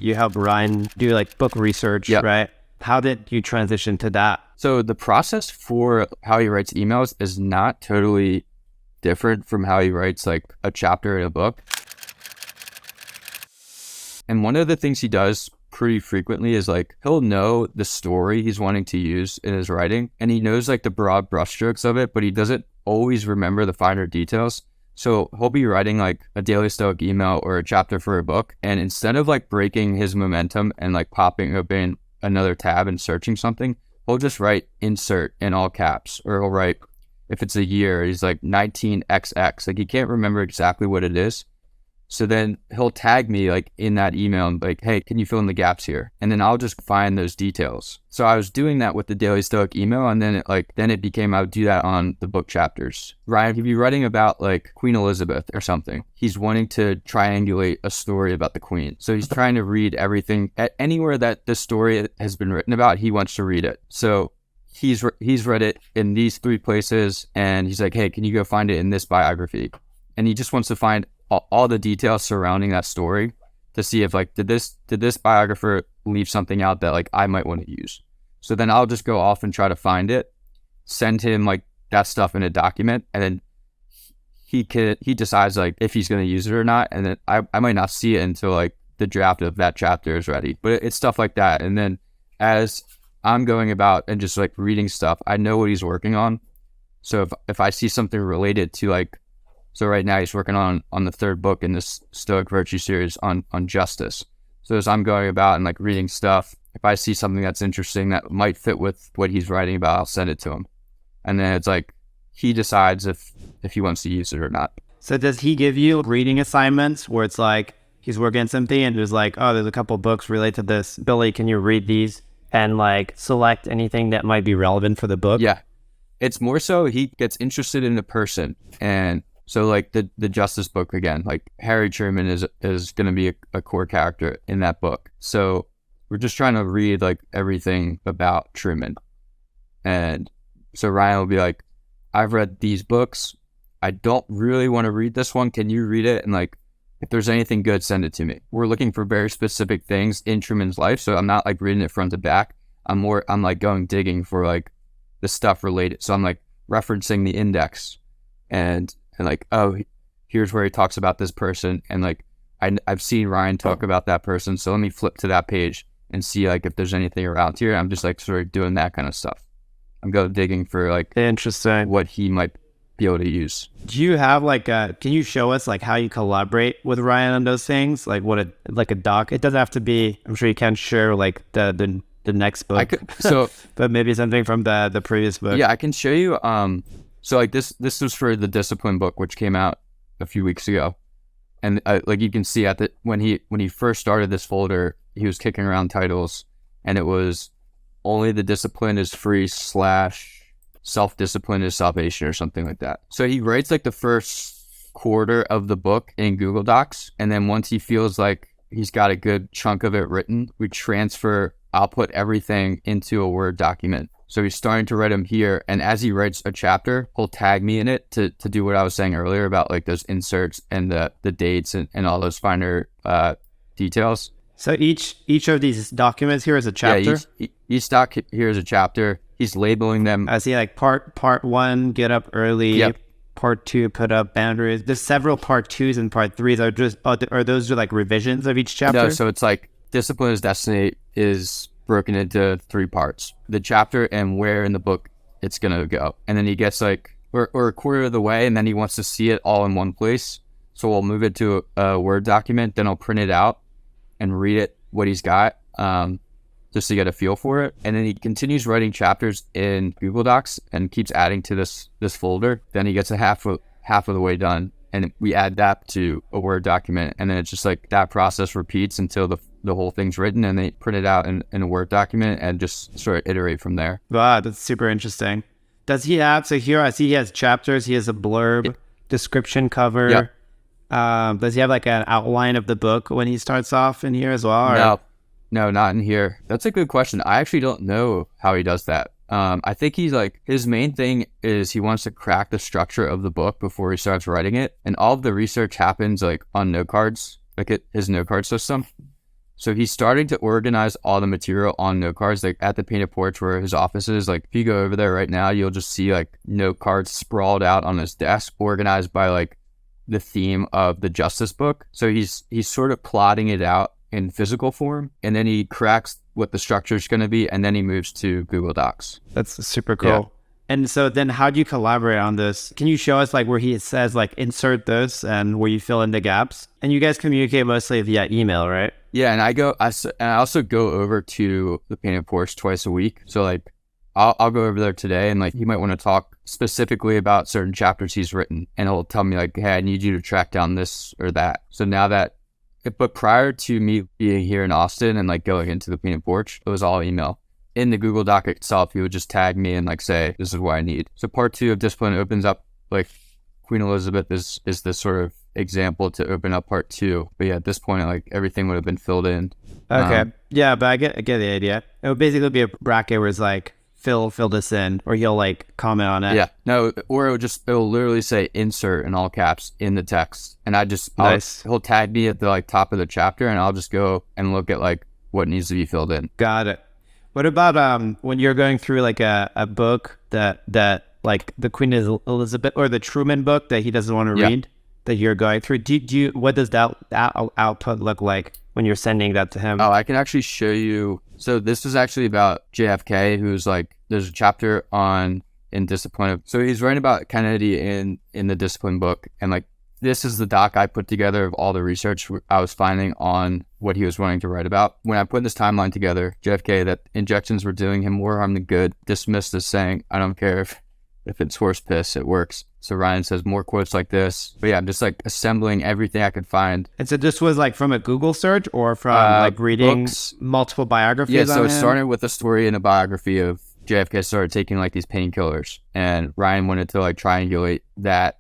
You help Ryan do like book research, right? How did you transition to that? So the process for how he writes emails is not totally different from how he writes like a chapter in a book. And one of the things he does pretty frequently is like, he'll know the story he's wanting to use in his writing, and he knows like the broad brushstrokes of it, but he doesn't always remember the finer details. So he'll be writing like a Daily Stoic email or a chapter for a book, and instead of like breaking his momentum and like popping open another tab and searching something, he'll just write insert in all caps, or he'll write, if it's a year, he's like 19XX, like he can't remember exactly what it is. So then he'll tag me like in that email and like, hey, can you fill in the gaps here? And then I'll just find those details. So I was doing that with the Daily Stoic email, and then it became I would do that on the book chapters. Ryan could be writing about like Queen Elizabeth or something. He's wanting to triangulate a story about the Queen. So he's trying to read everything anywhere that the story has been written about, he wants to read it. So he's read it in these 3 places, and he's like, hey, can you go find it in this biography? And he just wants to find all the details surrounding that story to see if like, did this biographer leave something out that like I might want to use? So then I'll just go off and try to find it, send him like that stuff in a document, and then he decides like if he's going to use it or not. And then I might not see it until like the draft of that chapter is ready, but it's stuff like that. And then as I'm going about and just like reading stuff, I know what he's working on. So if I see something related to like, so right now he's working on the 3rd book in this Stoic Virtue series on justice. So as I'm going about and like reading stuff, if I see something that's interesting that might fit with what he's writing about, I'll send it to him. And then it's like, he decides if he wants to use it or not. So does he give you reading assignments where it's like, he's working on something and there's like, oh, there's a couple books related to this. Billy, can you read these? And like select anything that might be relevant for the book? Yeah. It's more so he gets interested in the person. And so like the Justice book again, like Harry Truman is going to be a core character in that book. So we're just trying to read like everything about Truman. And so Ryan will be like, I've read these books. I don't really want to read this one. Can you read it? And like, if there's anything good, send it to me. We're looking for very specific things in Truman's life. So I'm not like reading it front to back. I'm like going digging for like the stuff related. So I'm like referencing the index and like, oh, here's where he talks about this person. And like, I've seen Ryan talk about that person. So let me flip to that page and see like if there's anything around here. I'm just like sort of doing that kind of stuff. I'm going digging for like interesting what he might be able to use. Do you have like can you show us like how you collaborate with Ryan on those things? Like like a doc? It doesn't have to be, I'm sure you can share like the next book. But maybe something from the previous book. Yeah, I can show you. So like this was for the Discipline book, which came out a few weeks ago. And like you can see when he first started this folder, he was kicking around titles, and it was only the discipline is free / self-discipline is salvation or something like that. So he writes like the first quarter of the book in Google Docs, and then once he feels like he's got a good chunk of it written, I'll put everything into a Word document. So he's starting to write them here, and as he writes a chapter, he'll tag me in it to do what I was saying earlier about like those inserts and the dates and all those finer details. So each of these documents here is a chapter? Yeah, each doc here is a chapter. He's labeling them. I see like part 1, get up early. Yep. Part 2, put up boundaries. There's several part 2s and part 3s. Are those like revisions of each chapter? No, so it's like Discipline is Destiny is broken into 3 parts. The chapter and where in the book it's going to go. And then he gets like, or a quarter of the way, and then he wants to see it all in one place. So we'll move it to a Word document, then I'll print it out and read it, what he's got, just to get a feel for it. And then he continues writing chapters in Google Docs and keeps adding to this folder. Then he gets half of the way done, and we add that to a Word document. And then it's just like that process repeats until the whole thing's written, and they print it out in a Word document and just sort of iterate from there. Wow, that's super interesting. Does he have, so here I see he has chapters, he has a blurb, description cover. Yep. Does he have like an outline of the book when he starts off in here as well? Or? No, not in here. That's a good question. I actually don't know how he does that. I think he's like, his main thing is he wants to crack the structure of the book before he starts writing it. And all of the research happens like on note cards, like his note card system. So he's starting to organize all the material on note cards, like at the painted porch where his office is. Like if you go over there right now, you'll just see like note cards sprawled out on his desk, organized by like the theme of the Justice book. So he's sort of plotting it out in physical form, and then he cracks what the structure is going to be, and then he moves to Google Docs. That's super cool. Yeah. And so then how do you collaborate on this? Can you show us like where he says like insert this and where you fill in the gaps? And you guys communicate mostly via email, right? Yeah, and I also go over to the painted porch twice a week. So like I'll go over there today, and like he might want to talk specifically about certain chapters he's written, and he'll tell me like, hey, I need you to track down this or that. So now that, but prior to me being here in Austin and like going into the painted porch, it was all email. In the Google Doc itself, he would just tag me and like say, this is what I need. So part 2 of Discipline opens up, like Queen Elizabeth is this sort of example to open up part 2. But yeah, at this point, like everything would have been filled in. Okay. Yeah, but I get the idea. It would basically be a bracket where it's like, fill this in, or he'll like comment on it. Yeah, no, or it'll literally say insert in all caps in the text, and he'll tag me at the like top of the chapter, and I'll just go and look at like what needs to be filled in. Got it. What about when you're going through like a book that like the Queen Elizabeth or the Truman book that he doesn't want to read, that you're going through? Do you what does that output look like when you're sending that to him? Oh, I can actually show you. So this is actually about JFK, who's like, there's a chapter in Discipline. So he's writing about Kennedy in the Discipline book. And like, this is the doc I put together of all the research I was finding on what he was wanting to write about. When I put this timeline together, JFK, that injections were doing him more harm than good, dismissed as saying, I don't care if it's horse piss, it works. So Ryan says more quotes like this. But yeah, I'm just like assembling everything I could find. And so this was like from a Google search or from like reading books, multiple biographies? Yeah, so it started with a story in a biography of JFK started taking like these painkillers. And Ryan wanted to like triangulate that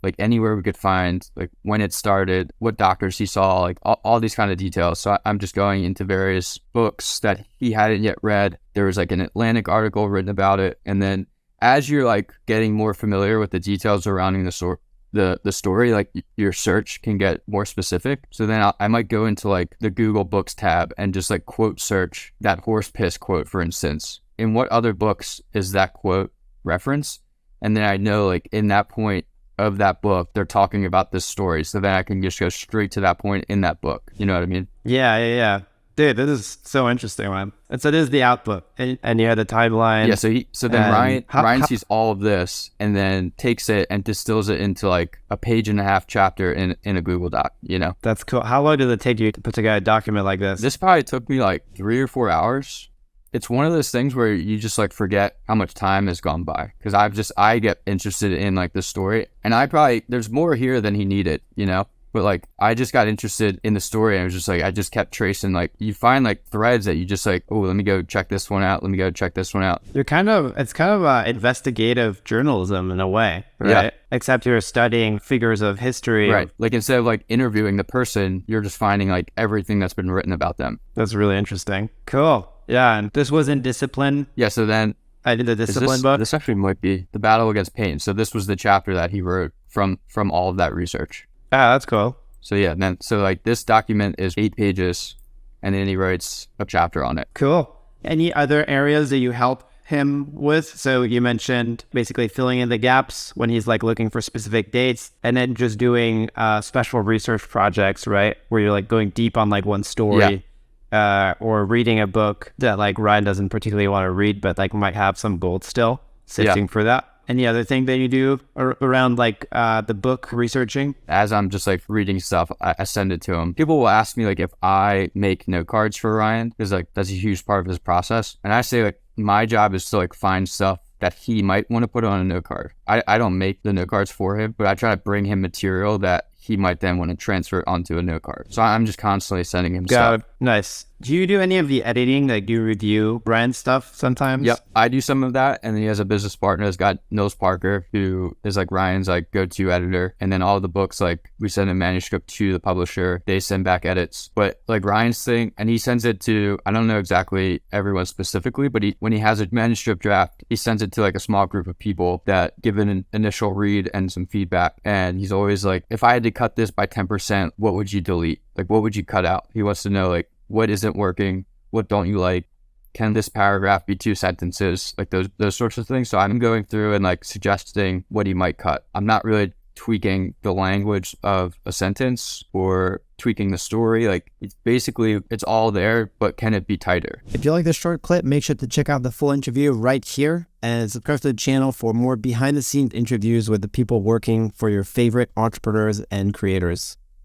like anywhere we could find, like when it started, what doctors he saw, like all these kind of details. So I'm just going into various books that he hadn't yet read. There was like an Atlantic article written about it. And then as you're like getting more familiar with the details surrounding the story, like your search can get more specific. So then I might go into like the Google Books tab and just like quote search that horse piss quote, for instance. In what other books is that quote referenced? And then I know like in that point of that book, they're talking about this story. So then I can just go straight to that point in that book. You know what I mean? Yeah. Dude, this is so interesting, man. And so this is the output, and you had the timeline. Yeah, so then Ryan sees all of this and then takes it and distills it into like a 1.5-page chapter in a Google Doc, you know? That's cool. How long did it take you to put together a document like this? This probably took me like 3 or 4 hours. It's one of those things where you just like forget how much time has gone by, because I get interested in like the story, and there's more here than he needed, you know? But like, I just got interested in the story, and I was just like, I just kept tracing, like, you find like threads that you just like, oh, let me go check this one out. Let me go check this one out. It's kind of investigative journalism in a way, right? Yeah. Except you're studying figures of history. Right. Like instead of like interviewing the person, you're just finding like everything that's been written about them. That's really interesting. Cool. Yeah. And this was in Discipline. Yeah. So then I did the Discipline book. This actually might be The Battle Against Pain. So this was the chapter that he wrote from all of that research. Ah, that's cool. So yeah, so like this document is 8 pages, and then he writes a chapter on it. Cool. Any other areas that you help him with? So you mentioned basically filling in the gaps when he's like looking for specific dates, and then just doing special research projects, right? Where you're like going deep on like one story, or reading a book that like Ryan doesn't particularly want to read, but like might have some gold still, sifting for that. Any other thing that you do around like the book researching? As I'm just like reading stuff, I send it to him. People will ask me like if I make note cards for Ryan, because like that's a huge part of his process. And I say like my job is to like find stuff that he might want to put on a note card. I don't make the note cards for him, but I try to bring him material that he might then want to transfer onto a note card. So I'm just constantly sending him stuff. Nice. Do you do any of the editing? Like, do you review brand stuff sometimes? Yep, I do some of that. And then he has a business partner that's got Nils Parker, who is like Ryan's like go-to editor. And then all the books, like we send a manuscript to the publisher, they send back edits. But like Ryan's thing, and he sends it to, I don't know exactly everyone specifically, but when he has a manuscript draft, he sends it to like a small group of people that give an initial read and some feedback. And he's always like, if I had to cut this by 10%, what would you delete? Like, what would you cut out? He wants to know like, what isn't working? What don't you like? Can this paragraph be 2 sentences? Like those sorts of things. So I'm going through and like suggesting what he might cut. I'm not really tweaking the language of a sentence or tweaking the story. Like it's all there, but can it be tighter? If you like this short clip, make sure to check out the full interview right here and subscribe to the channel for more behind the scenes interviews with the people working for your favorite entrepreneurs and creators.